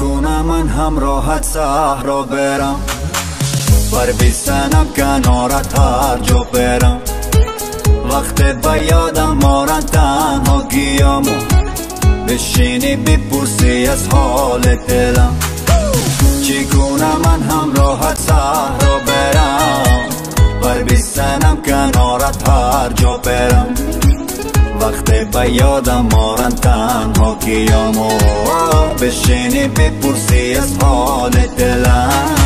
کنم من همراهت صحرا برم، بر بسنم کنارت هر جا برم. وقت به یادم مارن تنها گیامو، بشینی بپرسی از حال دلم. چی کنم من همراهت صحرا برم، بر بسنم کنارت هر جا برم. وقت به یادم مارن تنها گیامو، بشینی بپرسی از حال دلم.